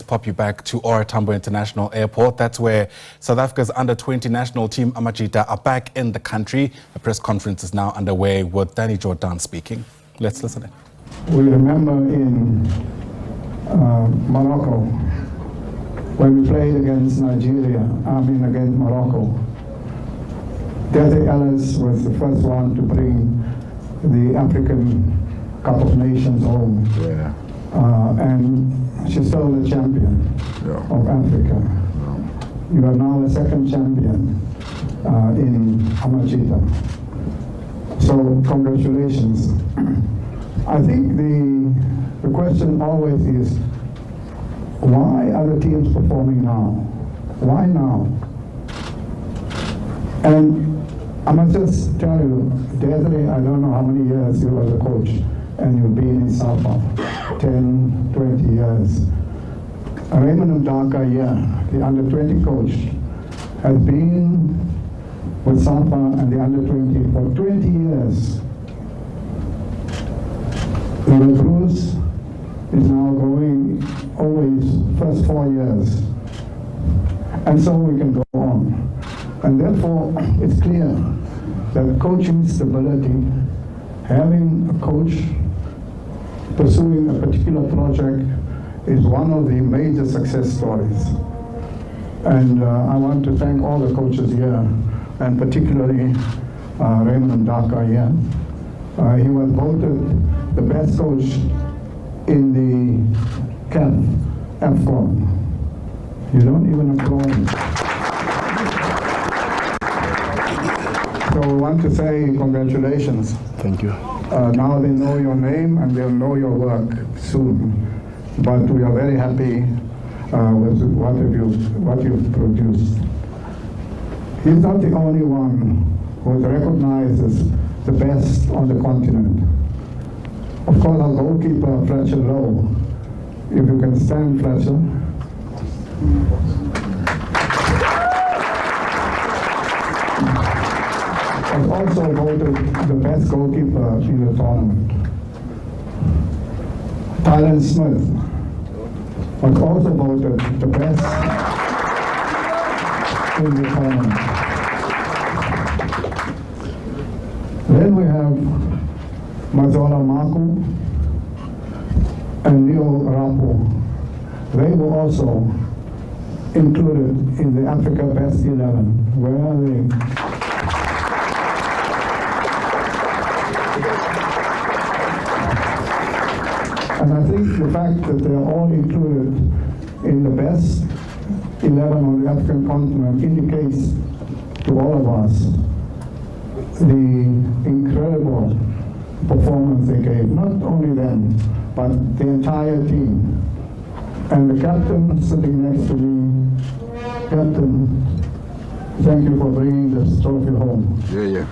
pop you back to OR Tambo International Airport. That's where South Africa's under-20 national team Amajita are back in the country. A press conference is now underway with Danny Jordan speaking. Let's listen in. We remember in Morocco, when we played against against Morocco, Desiree Ellis was the first one to bring the African Cup of Nations home. Yeah. And she's still the champion of Africa. Yeah. You are now the second champion in Amajita. So congratulations. I think the question always is, why are the teams performing now? Why now? And I must just tell you, Desiree, I don't know how many years you were the coach, and you've been in SAFA, 10, 20 years. Raymond Amajta, the under-20 coach, has been with SAFA and the under-20 for 20 years. The Cruz is now going always first 4 years. And so we can go on. And therefore, it's clear that coaching stability, having a coach pursuing a particular project is one of the major success stories. And I want to thank all the coaches here, and particularly Raymond Amajta here. He was voted the best coach in the CAF AFCON. You don't even applaud. So I want to say congratulations. Thank you. Now they know your name and they'll know your work soon. But we are very happy with what you've produced. He's not the only one who is recognized as the best on the continent. Of course, our goalkeeper, Fletcher Lowe, if you can stand, Fletcher. Was also voted the best goalkeeper in the tournament. Tylen Smith was also voted the best in the tournament. Then we have Mazola Maku and Leo Rapo. They were also included in the Africa Best 11. Where are they? And I think the fact that they are all included in the best 11 on the African continent indicates to all of us the incredible performance they gave. Not only them, but the entire team. And the captain sitting next to me, Captain, thank you for bringing this trophy home. Yeah.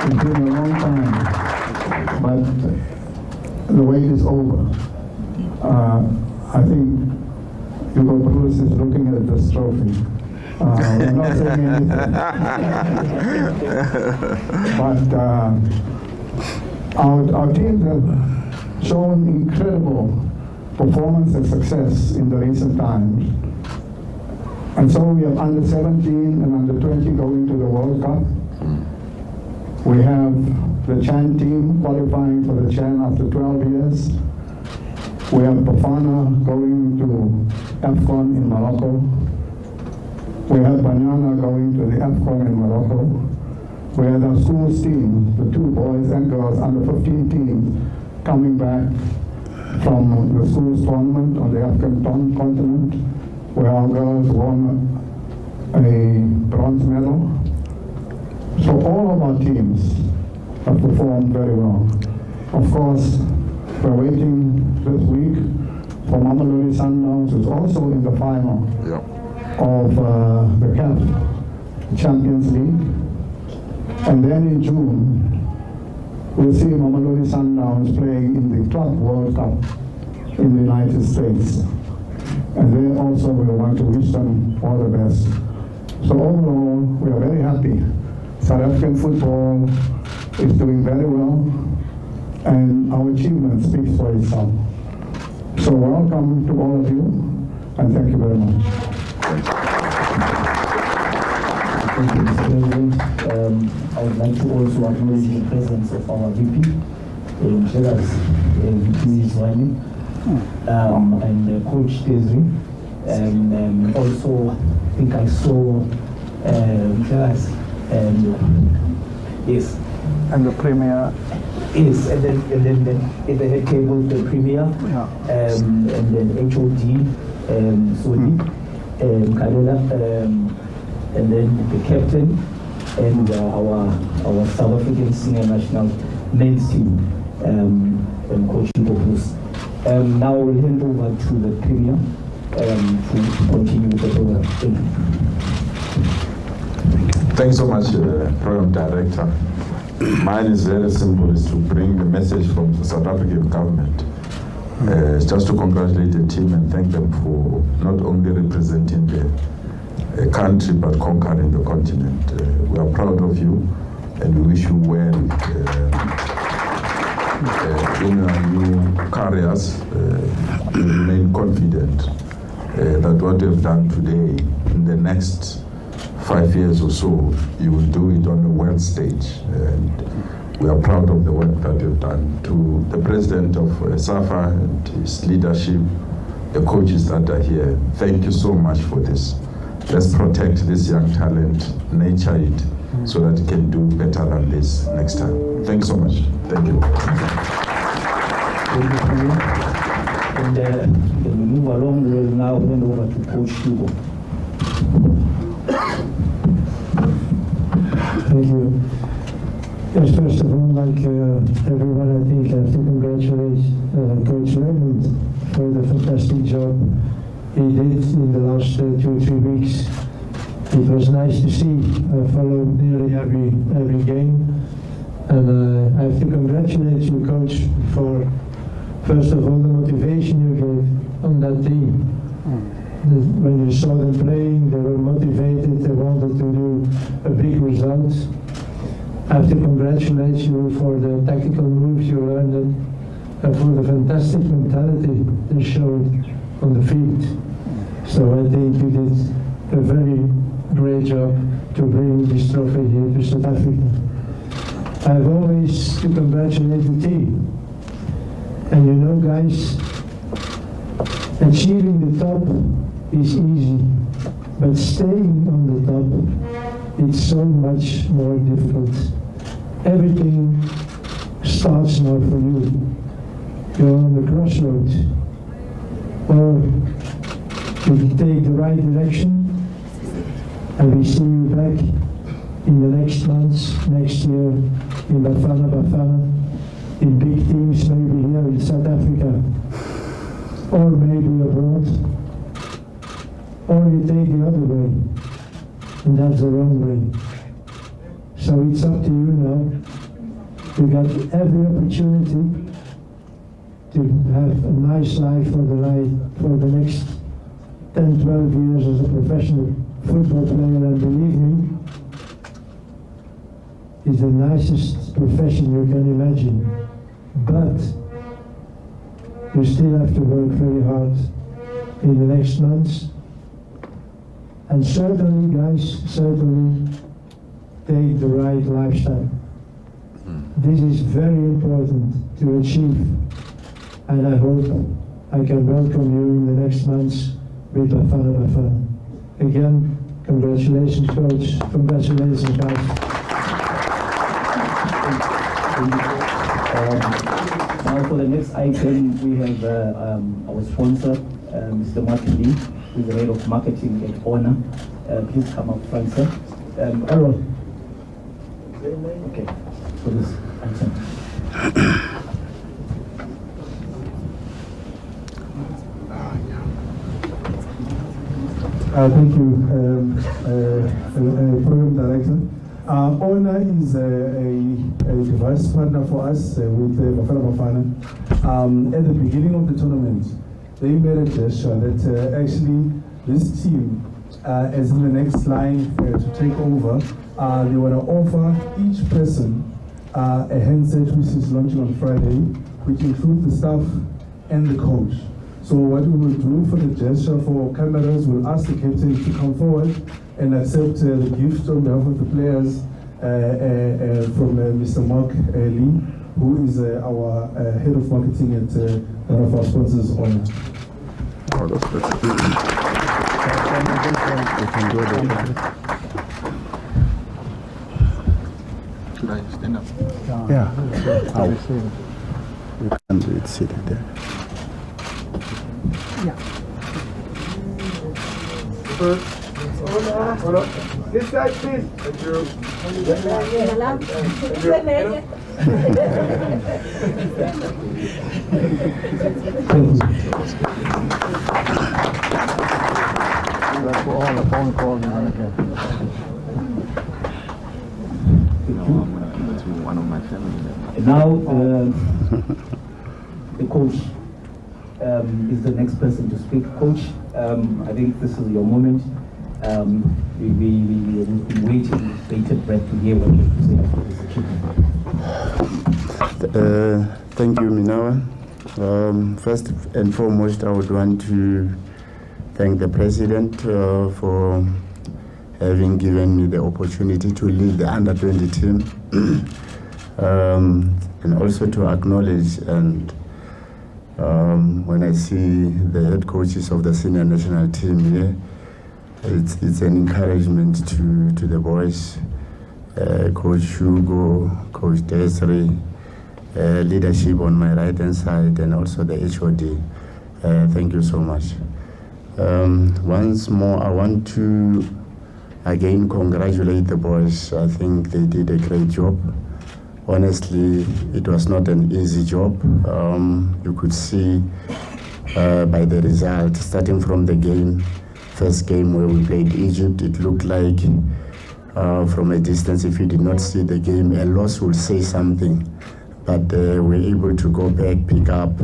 It's been a long time, but the wait is over. I think Hugo Bruce is looking at this trophy. We're not saying anything. But our teams have shown incredible performance and success in the recent times. And so we have under 17 and under 20 going to the World Cup. We have the Chan team qualifying for the Chan after 12 years. We have Bafana going to AFCON in Morocco. We have Banyana going to the AFCON in Morocco. We have our schools team, the two boys and girls under 15 teams coming back from the schools tournament on the African continent, where our girls won a bronze medal. So all of our teams have performed very well. Of course, we're waiting this week for Mamelodi Sundowns, who's also in the final of the CAF Champions League. And then in June, we'll see Mamelodi Sundowns playing in the Club World Cup in the United States. And they also will want to wish them all the best. So overall, we are very happy. South African football is doing very well, and our achievement speaks for itself. So welcome to all of you, and thank you very much. Thank you, Mr. President. I would like to also acknowledge the presence of our VP, VP Zwani, and Coach Desri, and also I think I saw yes. And the Premier. Yes, and then at the head table, the Premier, and then HOD, Sodi, Kalela, and then the captain, and our South African senior national men's team, and Coach Ibopus. Now we'll hand over to the Premier to continue with the program. Thank you. Thanks so much, Program Director. Mine is very simple, is to bring the message from the South African government. Just to congratulate the team and thank them for not only representing the country but conquering the continent. We are proud of you and we wish you well in your new careers. We remain confident that what you have done today, in the next 5 years or so, you will do it on the world stage. And we are proud of the work that you've done. To the president of SAFA and his leadership, the coaches that are here, thank you so much for this. Let's protect this young talent, nurture it, so that it can do better than this next time. Thanks so much. Thank you. Thank you, Premier. And we move along, we'll now hand over to Coach Hugo. Thank you. Yes, first of all, like everyone, I think I have to congratulate Coach Raymond for the fantastic job he did in the last 2 or 3 weeks. It was nice to see. I followed nearly every game, and I have to congratulate you, Coach, for first of all the motivation you gave on that team. When you saw them playing, they were motivated, they wanted to do a big result. I have to congratulate you for the tactical moves you learned and for the fantastic mentality they showed on the field. So I think you did a very great job to bring this trophy here to South Africa. I have always to congratulate the team. And you know, guys, achieving the top is easy, but staying on the top, it's so much more difficult. Everything starts now for you. You're on the crossroads, or you take the right direction, and we see you back in the next months, next year, in Bafana, in big teams, maybe here in South Africa, or maybe abroad. Or you take the other way, and that's the wrong way. So it's up to you now. You got every opportunity to have a nice life for the next 10, 12 years as a professional football player, and believe me, it's the nicest profession you can imagine. But you still have to work very hard in the next months. And certainly, guys, take the right lifestyle. This is very important to achieve. And I hope I can welcome you in the next months with Bafana. Again, congratulations, Coach. Congratulations, guys. Now for the next item, we have our sponsor, Mr. Martin Lee, who is the head of marketing at Honor. Please come up front, sir. Aaron. Okay, for this item. Thank you, Program Director. Honor is a device partner for us with Bafana. At the beginning of the tournament, they made a gesture that actually this team is in the next line to take over. They want to offer each person a handset which is launching on Friday, which includes the staff and the coach. So what we will do for the gesture for cameras, we'll ask the captain to come forward and accept the gift on behalf of the players from Mr. Mark Lee, who is our head of marketing at one of our sponsors, Honor. Should I stand up? Yeah. You can do it sitting there. This side, please. Thank you. That's for all the phone calls and everything. No, I'm going to give it to one of my family members. Now, the coach is the next person to speak. Coach, I think this is your moment. We've been waiting with bated breath to hear what you have to say about this achievement. Thank you, Minawa. First and foremost, I would want to thank the President for having given me the opportunity to lead the under-20 team, and also to acknowledge and when I see the head coaches of the senior national team here, it's an encouragement to the boys, Coach Hugo, Coach Desiree, leadership on my right hand side, and also the HOD. Thank you so much. Once more, I want to again congratulate the boys. I think they did a great job. Honestly, it was not an easy job. You could see by the result, starting from the first game where we played Egypt, it looked like from a distance, if you did not see the game, a loss would say something. But we're able to go back, pick up,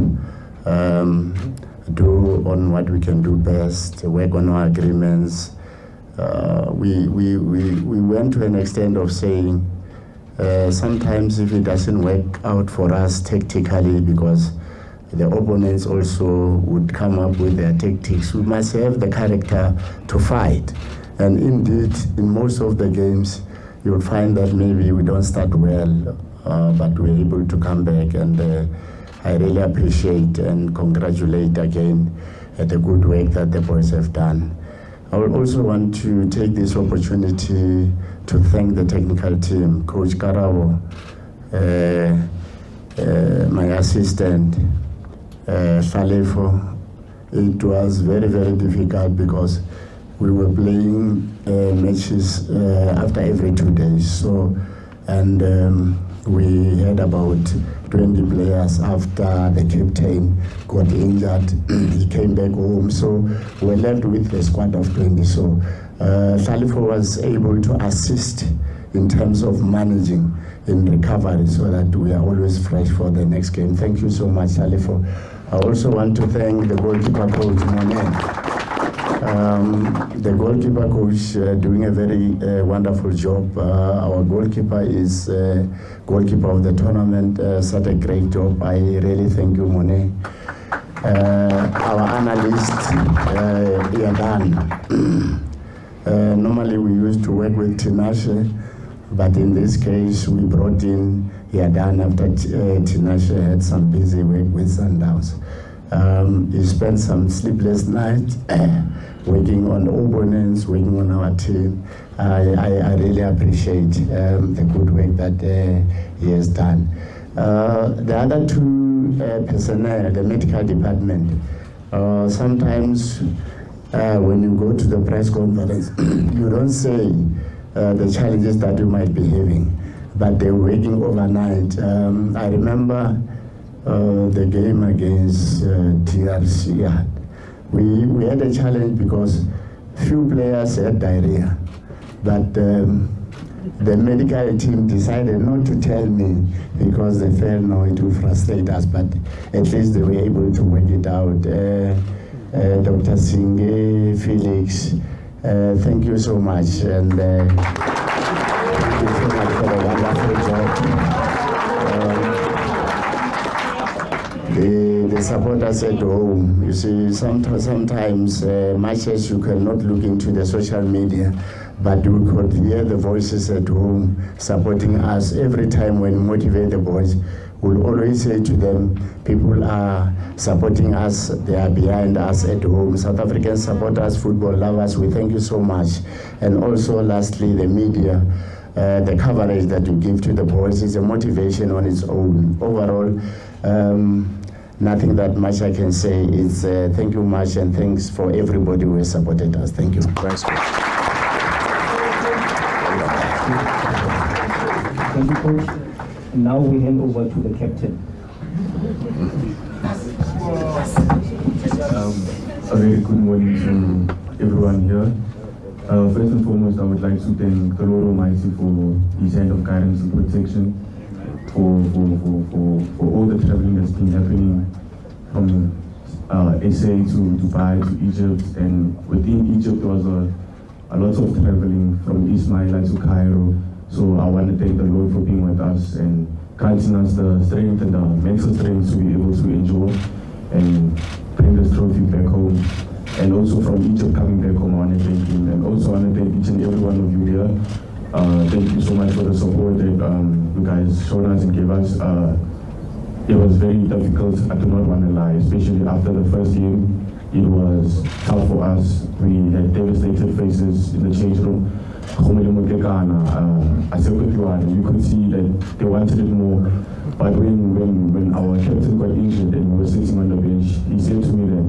do on what we can do best, work on our agreements. We went to an extent of saying, sometimes if it doesn't work out for us tactically, because the opponents also would come up with their tactics, we must have the character to fight. And indeed, in most of the games, you'll find that maybe we don't start well, but we're able to come back. And I really appreciate and congratulate again the good work that the boys have done. I would also want to take this opportunity to thank the technical team, Coach Karabo, my assistant, Salefo. It was very, very difficult because we were playing matches after every 2 days. So, and we had about 20 players after the captain got injured. He came back home, so we're left with a squad of 20. So Salifo was able to assist in terms of managing in recovery so that we are always fresh for the next game. Thank you so much, Salifo. I also want to thank the goalkeeper coach, Monet. The goalkeeper coach doing a very wonderful job. Our goalkeeper is goalkeeper of the tournament, such a great job. I really thank you, Monet. Our analyst, Yadan. Normally we used to work with Tinashe, but in this case we brought in Yadan after Tinashe had some busy work with Sundowns. He spent some sleepless nights working on opponents, working on our team. I really appreciate the good work that he has done. The other two personnel, the medical department, sometimes when you go to the press conference, you don't say the challenges that you might be having, but they're working overnight. I remember the game against DRC. We had a challenge because few players had diarrhea, but the medical team decided not to tell me because they felt no, it would frustrate us, but at least they were able to work it out. Dr. Singh, Felix, thank you so much, and thank you so much for a wonderful job. The they support us at home. You see, sometimes much as you cannot look into the social media, but we could hear the voices at home supporting us. Every time when we motivate the boys, we'll always say to them, people are supporting us, they are behind us at home. South African supporters, football lovers, we thank you so much. And also lastly, the media, the coverage that you give to the boys is a motivation on its own. Overall, nothing that much I can say. It's thank you much and thanks for everybody who has supported us. Thank you. Thank you, Coach. And now we hand over to the captain. A very good morning to everyone here. First and foremost, I would like to thank the Lord Almighty for His hand of guidance and protection, for all the traveling that's been happening from SA to Dubai to Egypt, and within Egypt there was a lot of traveling from Ismaila to Cairo. So I want to thank the Lord for being with us and granting us the strength and the mental strength to be able to endure and bring this trophy back home. And also from Egypt coming back home, I want to thank him. And also I want to thank each and every one of you here. Thank you so much for the support that you guys showed us and gave us. It was very difficult, I do not want to lie, especially after the first game. It was tough for us. We had devastated faces in the change room. You could see that they wanted it more. But when our captain got injured and we were sitting on the bench, he said to me that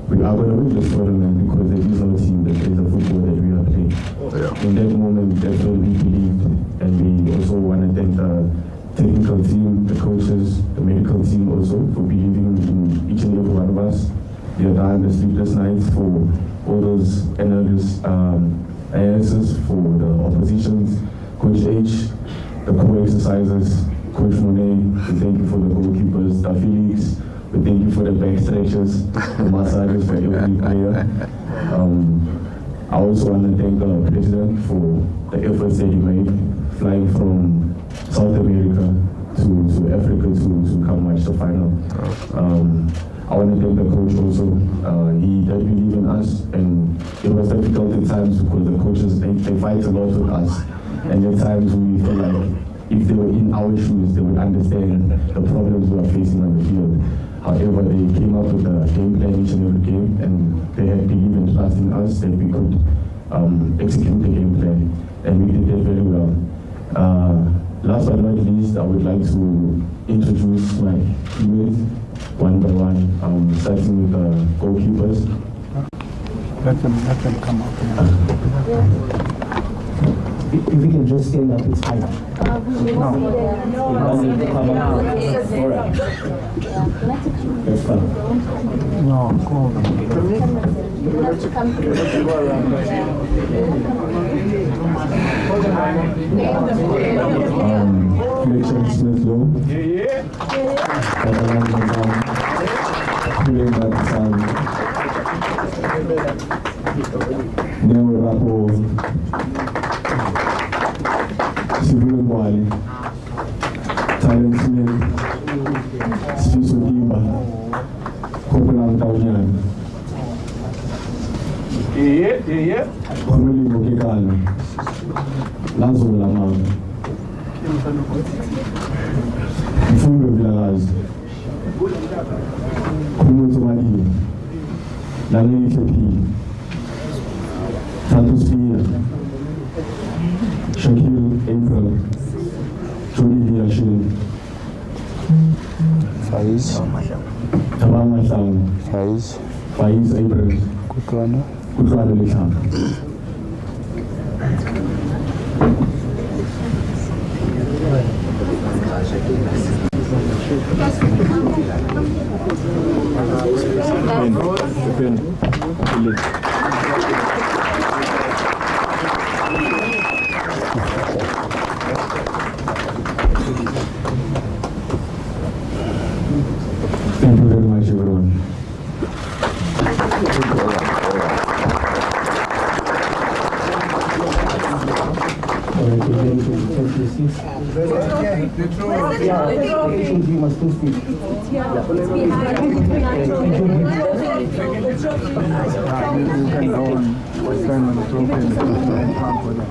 we are going to win this tournament because there is no team that plays the football that we are playing. Yeah. In that moment, that's what we believed. And we also want to thank the technical team, the coaches, the medical team also for believing in each and every one of us. They have done the sleepless nights for all those analysts, answers for the oppositions, Coach H, the core exercises, Coach Monet, we thank you for the goalkeepers, the Felix, we thank you for the back stretchers, the massages for every player. I also want to thank the President for the efforts that he made, flying from South America to Africa to come watch the final. I want to thank the coach also. He did believe in us, and it was difficult at times because the coaches, they fight a lot with us. And at times we feel like if they were in our shoes, they would understand the problems we are facing on the field. However, they came up with a game plan each and every game, and they had believed and trust in us that we could execute the game plan, and we did that very well. Last but not least, I would like to introduce my teammates one by one, starting with the goalkeepers. Let them come up. If we can just stand up, it's fine. Alright. That's fine. No, go Fletcher Smith-Lowe. Nemo Rapo, Sibulo Mwali, Tyron Smith, Sifiso Dimba, Kopelang Taunyan, Kwameli Mokekana, Lazo Lamang, Mfundo Vilagaz, Kumuto Mali, Nani Kepi, Tatus Pia, Shakil April, Jody Diashin, Faiz Tabang Masang, Faiz April, Kutlana Lisham. Thank you very much, everyone. Yeah, must speak. can go and stand on the trophy and plan for them.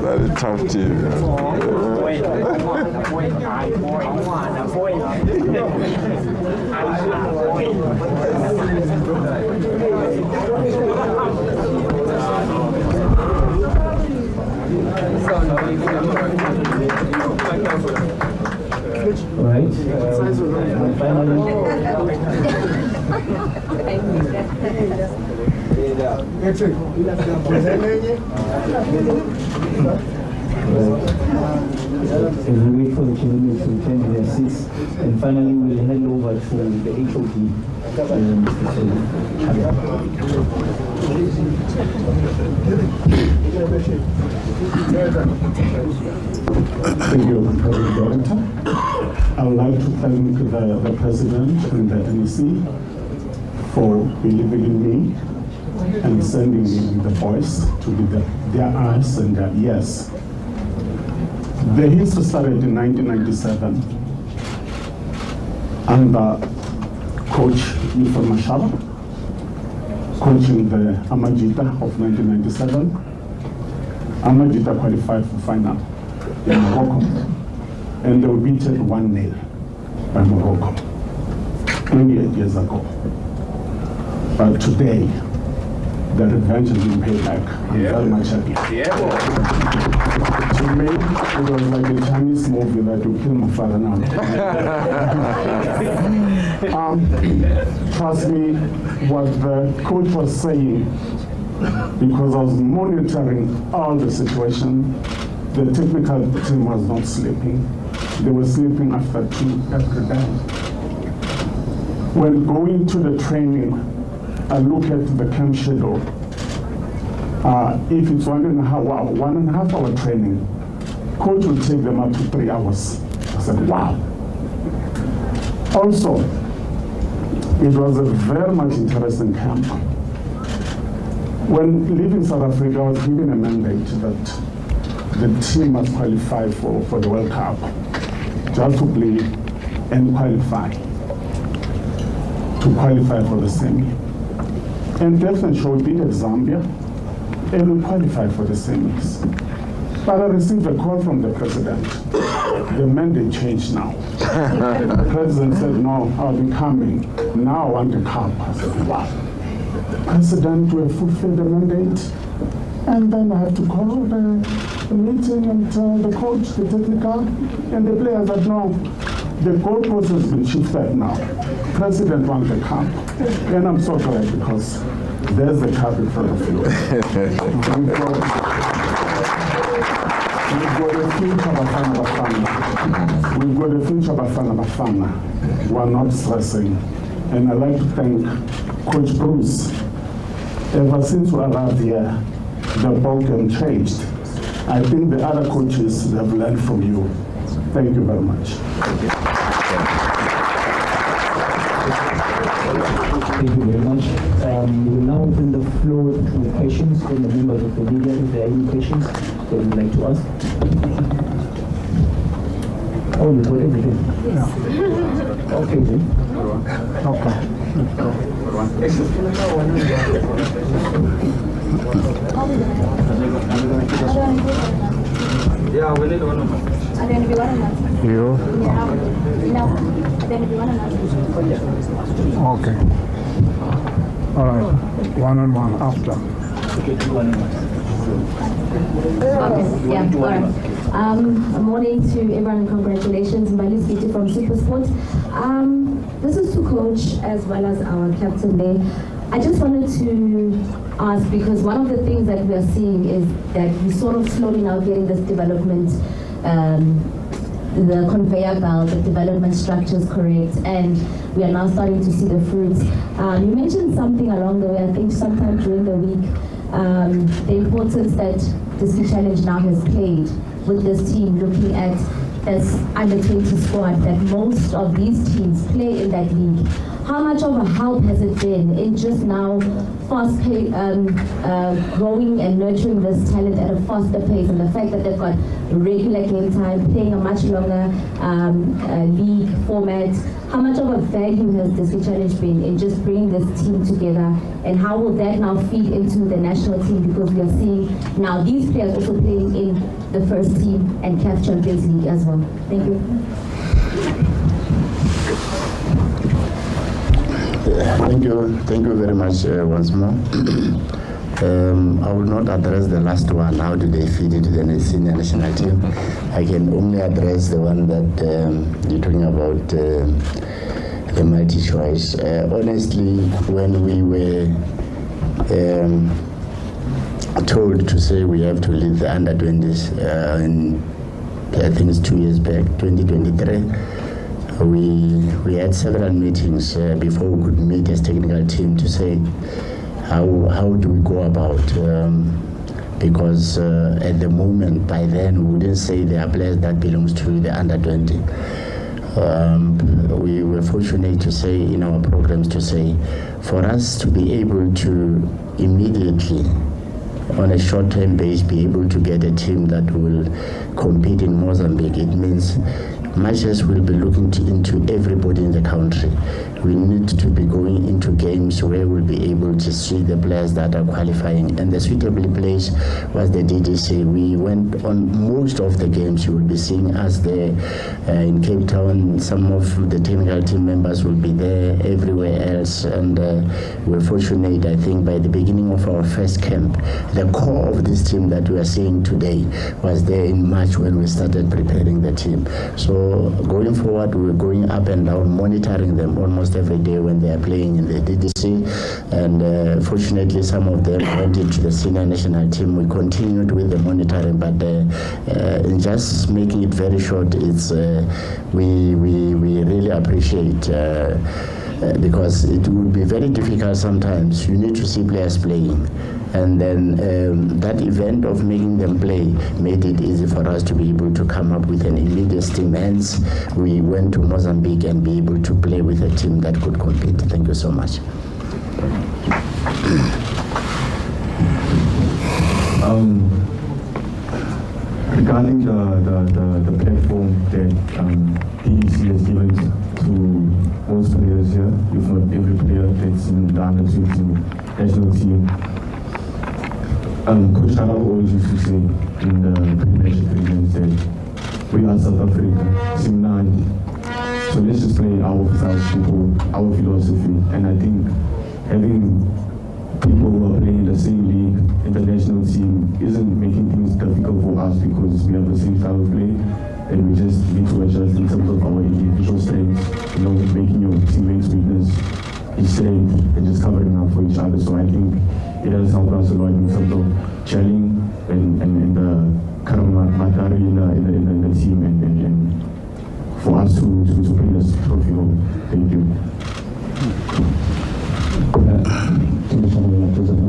Very tough team. Right. Finally. As we wait for the children to change their seats, and finally we'll hand over to the HOD. Thank you, President Director. I would like to thank the President and the NEC for believing in me and sending me the voice to be their eyes and their ears. The history started in 1997 under Coach Nifon Mashaba, coaching the Amajita of 1997. Amajita qualified for final in Morocco, and they were beaten 1-0 by Morocco 28 years ago. But today, the revenge has been paid back. I'm very much happy. To me, it was like a Chinese movie that will kill my father now. Trust me, what the coach was saying, because I was monitoring all the situation, the technical team was not sleeping. They were sleeping after 2 every day. When going to the training, I look at the camp schedule. If it's 1.5 hour training, coach will take them up to 3 hours. I said, wow. Also, it was a very much interesting camp. When leaving South Africa, I was given a mandate that the team must qualify for the World Cup, just to play and qualify for the semi. And definitely we beat Zambia and we qualified for the semis. But I received a call from the president. The mandate changed now. The president said, no, I'll be coming. Now I want the cup. I said, wow. President will fulfill the mandate. And then I have to call the meeting and tell the coach, the technical, and the players that no, the goalpost has been shifted now. President wants the cup. And I'm so glad because there's the cup in front of you. We've got a future Bafana Bafana. We're not stressing. And I'd like to thank Coach Bruce. Ever since we arrived here, the ball game changed. I think the other coaches have learned from you. Thank you very much. Thank you very much. We will now open the floor to questions from the members of the media. If there are any questions that you would like to ask. Oh, you've got everything? Yeah. Okay, then. Okay. Let's go. Yeah, we need one. You? Okay. All right. One-on-one after. Yeah, all right. Morning to everyone and congratulations. Mbali Skiti from Supersport. This is to coach as well as our captain there. I I just wanted to ask, because one of the things that we are seeing is that we sort of slowly now getting this development, the conveyor belt, the development structures correct, and we are now starting to see the fruits. You mentioned something along the way, I think sometime during the week, the importance that the Ski Challenge now has played with this team, looking at this under-20 squad, that most of these teams play in that league. How much of a help has it been in just now growing and nurturing this talent at a faster pace, and the fact that they've got regular game time, playing a much longer league format? How much of a value has the Ski Challenge been in just bringing this team together, and how will that now feed into the national team, because we are seeing now these players also playing in the first team and CAF Champions League as well? Thank you. Thank you very much once more. I will not address the last one, how do they fit into the senior national team. I can only address the one that you're talking about, the multi choice. Honestly, when we were told to say we have to lead the under 20s, I think it's 2 years back, 2023, we had several meetings before we could meet as technical team to say how do we go about, because at the moment, by then, we wouldn't say there are players that belongs to the under 20. We were fortunate to say in our programs to say, for us to be able to immediately, on a short-term base, be able to get a team that will compete in Mozambique, it means much as we'll be looking into everybody in the country, we need to be going into games where we'll be able to see the players that are qualifying. And the suitable place was the DDC. We went on most of the games. You will be seeing us there in Cape Town. Some of the technical team members will be there everywhere else. And we're fortunate, I think, by the beginning of our first camp, the core of this team that we are seeing today was there in March when we started preparing the team. So going forward, we're going up and down, monitoring them almost every day when they are playing in the DDC, and fortunately some of them went into the senior national team. We continued with the monitoring, but in just making it very short, it's we really appreciate, because it would be very difficult sometimes. You need to see players playing, and then that event of making them play made it easy for us to be able to come up with an immediate team. Hence, we went to Mozambique and be able to play with a team that could compete. Thank you so much. Regarding the platform that DEC has given to most players here, if not every player that's in the under 20 national team, Coach Harab always used to say in the pre-match agreements that we are South Africa, Simnandi. So let's just play our style football, our philosophy. And I think having people who are playing in the same league, international team, isn't making things difficult for us, because we have the same style of play, and we just need to adjust in terms of our individual strengths, making your teammates' weakness his strength, and just covering up for each other. So I think it has helped us a lot in terms of gelling and the Karamatari in the team, and for us to bring this trophy home. Thank you.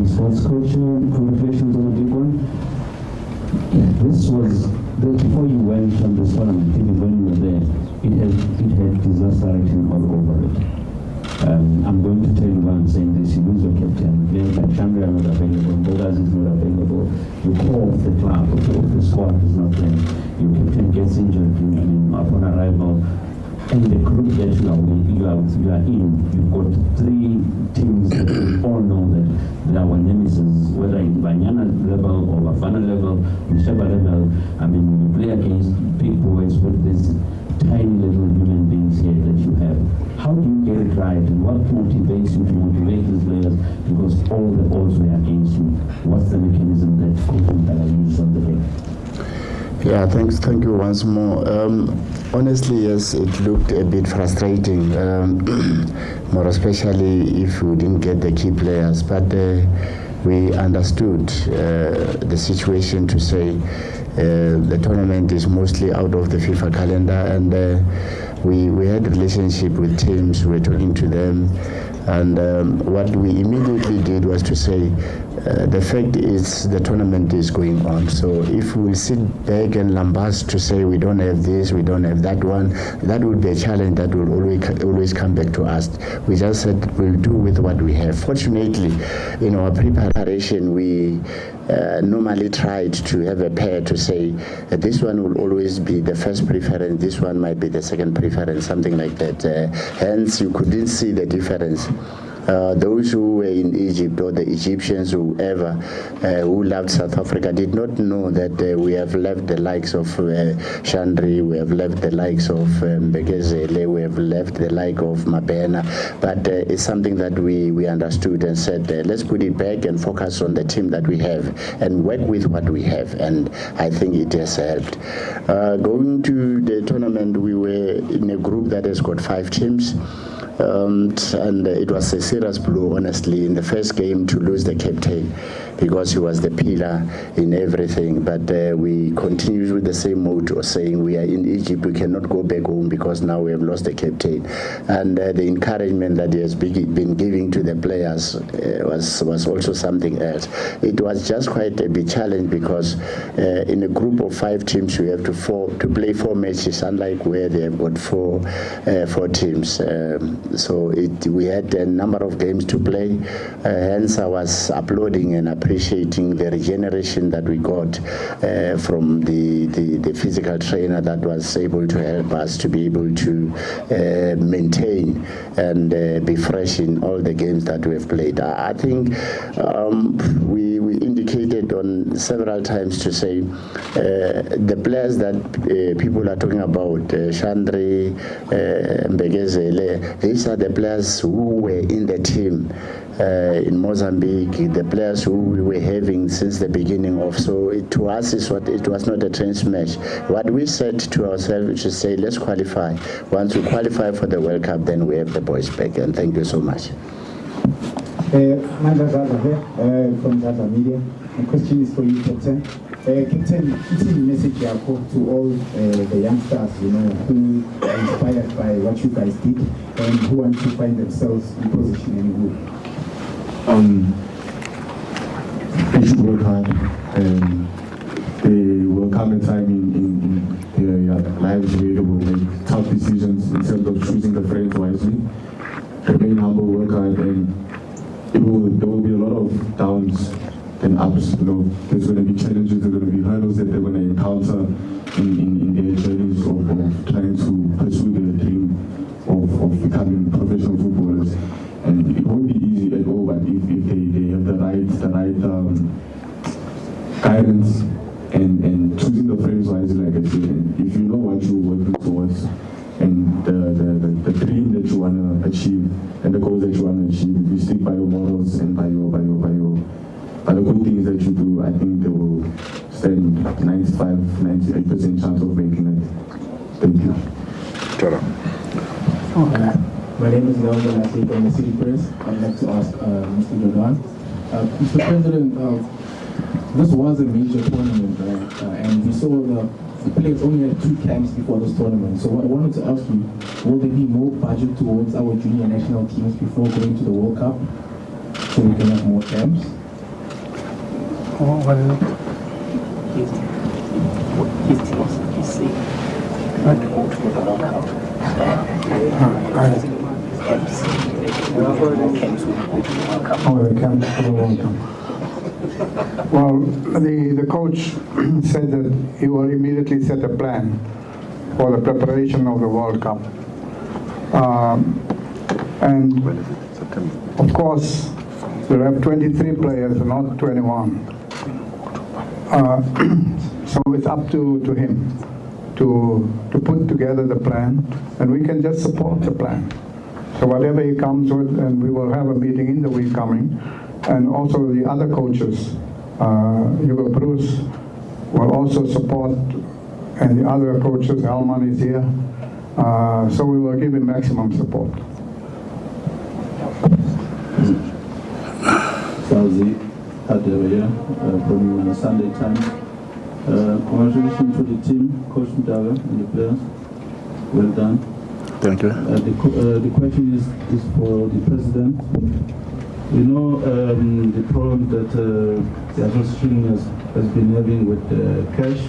Sports coach, congratulations on the big one. This was before you went on this tournament. Even when you were there, it had disaster written all over it. I'm going to tell you why I'm saying this. You lose your captain, players like Chandra are not available, Bogas is not available, the core of the club, the core of the squad is not playing. Your captain gets injured upon arrival. And the group that you are in, you've got three teams that we all know that they are our nemesis, whether in Banyana level or Bafana level, whichever level. I mean, when you play against big boys with these tiny little human beings here that you have, how do you get it right, and what motivates you to motivate these players? Because all the odds were against you. What's the mechanism that coaching uses on the day? Yeah, thank you once more. Honestly, yes, it looked a bit frustrating, more especially if we didn't get the key players, but we understood the situation to say the tournament is mostly out of the FIFA calendar, and we had a relationship with teams, we were talking to them, and what we immediately did was to say, the fact is the tournament is going on, so if we sit back and lambast to say we don't have this, we don't have that one, that would be a challenge that will always come back to us. We just said we'll do with what we have. Fortunately, in our preparation, we normally tried to have a pair to say this one will always be the first preference, this one might be the second preference, something like that. Hence, you couldn't see the difference. Those who were in Egypt, or the Egyptians, whoever, who loved South Africa, did not know that we have left the likes of Chandri, we have left the likes of Mbegezele, we have left the like of Mabena, but it's something that we understood and said, let's put it back and focus on the team that we have and work with what we have, and I think it has helped. Going to the tournament, we were in a group that has got 5 teams. And it was a serious blow, honestly, in the first game to lose the captain, because he was the pillar in everything. But we continued with the same motto, saying we are in Egypt, we cannot go back home because now we have lost the captain. And the encouragement that he has been giving to the players was also something else. It was just quite a big challenge, because in a group of 5 teams, we have to play 4 matches, unlike where they have got 4 teams. So we had a number of games to play. Hence, I was applauding and appreciating the regeneration that we got from the physical trainer that was able to help us to be able to maintain and be fresh in all the games that we have played. I think we indicated on several times to say the players that people are talking about, Chandri, Mbegezele, these are the players who were in the team in Mozambique, the players who we were having since the beginning of. So to us, it was not a train smash. What we said to ourselves is to say, let's qualify. Once we qualify for the World Cup, then we have the boys back. And thank you so much. Manda Zaza here from Zaza Media. My question is for you, Captain. Captain, it's a message to all the youngsters, who are inspired by what you guys did and who want to find themselves in position in the group. They should work hard, and they will come a time in their lives where they will make tough decisions in terms of choosing the friends wisely. Remain humble, work hard, and there will be a lot of downs and ups. There's going to be challenges, there's going to be hurdles that they're going to encounter in their journeys of trying to pursue their dream of becoming professional footballers. And it won't be easy at all, but if they have the right guidance and choosing the friends wisely, like I said, and if you know what you're working towards and the dream that you want to achieve and the goals that you want to achieve, if you stick by your morals and by the good things that you do, I think they will stand 95-98% chance of making it. Thank you. My name is Leon Ganasi from the City Press. I'd like to ask Mr. Jordan. Mr. President, this was a major tournament, and we saw the players only had 2 camps before this tournament. So what I wanted to ask you, will there be more budget towards our junior national teams before going to the World Cup, so we can have more camps? Well, the coach said that he will immediately set a plan for the preparation of the World Cup. And of course, we have 23 players, not 21. So it's up to him to put together the plan, and we can just support the plan. So whatever he comes with, and we will have a meeting in the week coming, and also the other coaches, Hugo Bruce, will also support and the other coaches, Alman is here. So we will give him maximum support. Sazi Adewaya from Sunday Times. Congratulations to the team, Coach Mdaga and the players. Well done. Thank you. The question is for the president. You know the problem that the association has been having with cash.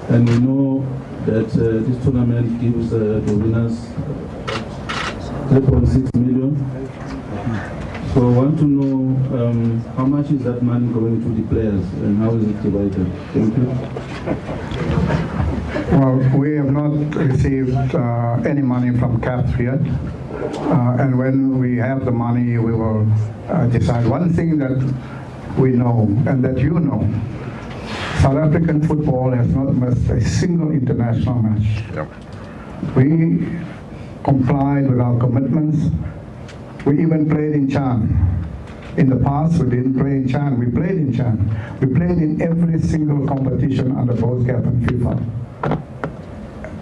And we know that this tournament gives the winners 3.6 million. So I want to know how much is that money going to the players and how is it divided? Thank you. Well, we have not received any money from CAF yet. And when we have the money, we will decide. One thing that we know and that you know, South African football has not missed a single international match. Yep. We complied with our commitments. We even played in Chan. In the past, we didn't play in Chan. We played in Chan. We played in every single competition under both CAF and FIFA.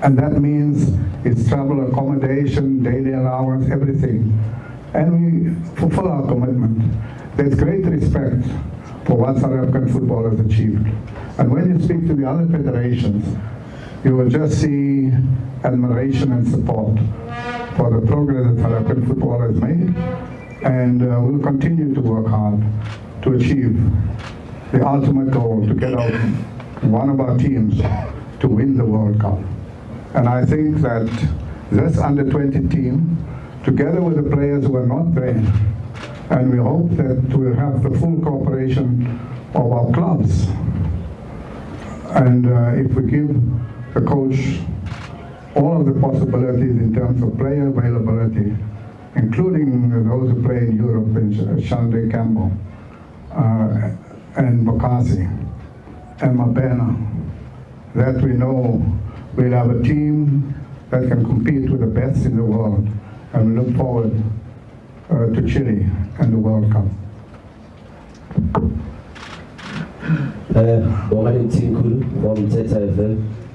And that means it's travel, accommodation, daily allowance, everything. And we fulfill our commitment. There's great respect for what South African football has achieved. And when you speak to the other federations, you will just see admiration and support for the progress that South African football has made. And we'll continue to work hard to achieve the ultimate goal, to get out one of our teams to win the World Cup. And I think that this under-20 team, together with the players who are not there, and we hope that we'll have the full cooperation of our clubs. And if we give the coach all of the possibilities in terms of player availability, including those who play in Europe, in Shande Campbell, and Bokasi, and Mabena, that we know we'll have a team that can compete with the best in the world, and we look forward to Chile and the World Cup.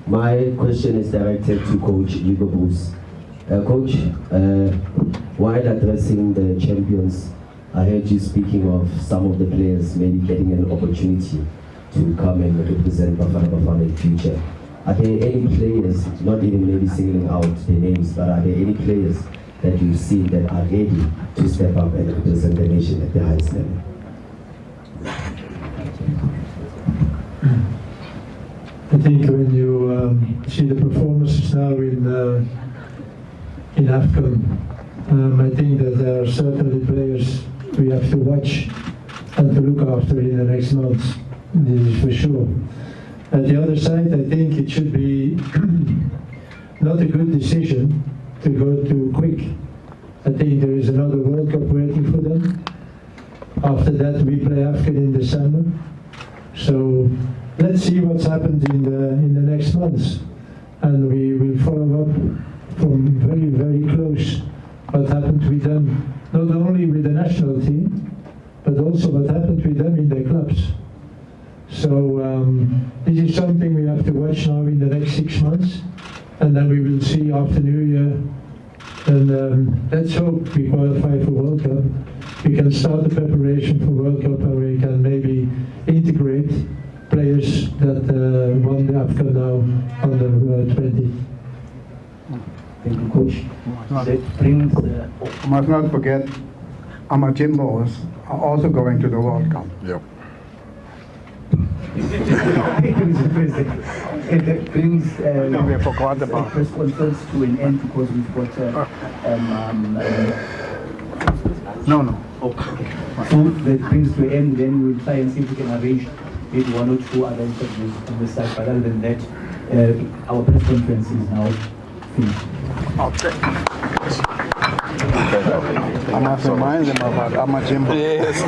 My question is directed to Coach Hugo Boos. Coach, while addressing the champions, I heard you speaking of some of the players maybe getting an opportunity to come and represent Bafana Bafana in the future. Are there any players, not even maybe singling out the names, but are there any players that you've seen that are ready to step up and represent the nation at the highest level? I think when you see the performances now in AFCON, I think that there are certainly players we have to watch and to look after in the next months. This is for sure. At the other side, I think it should be not a good decision to go too quick. I think there is another World Cup waiting for them. After that, we play AFCON in December. So let's see what's happened in the next months, and we will follow up from very, very close what happened with them, not only with the national team, but also what happened with them in their clubs. So this is something we have to watch now in the next 6 months, and then we will see after New Year. And let's hope we qualify for World Cup. We can start the preparation for World Cup, and we can maybe integrate players that won the AFCON now under 20. Thank you, Coach. That brings. Must not forget, Amajimbos are also going to the World Cup. Yep. It brings we forgot about press conference to an end because we've got no. Okay. So that brings to an end. Then we'll try and see if we can arrange maybe 1 or 2 other interviews on this side. But other than that, our press conference is now finished. Okay. I must remind them about Amajimbo. Yes.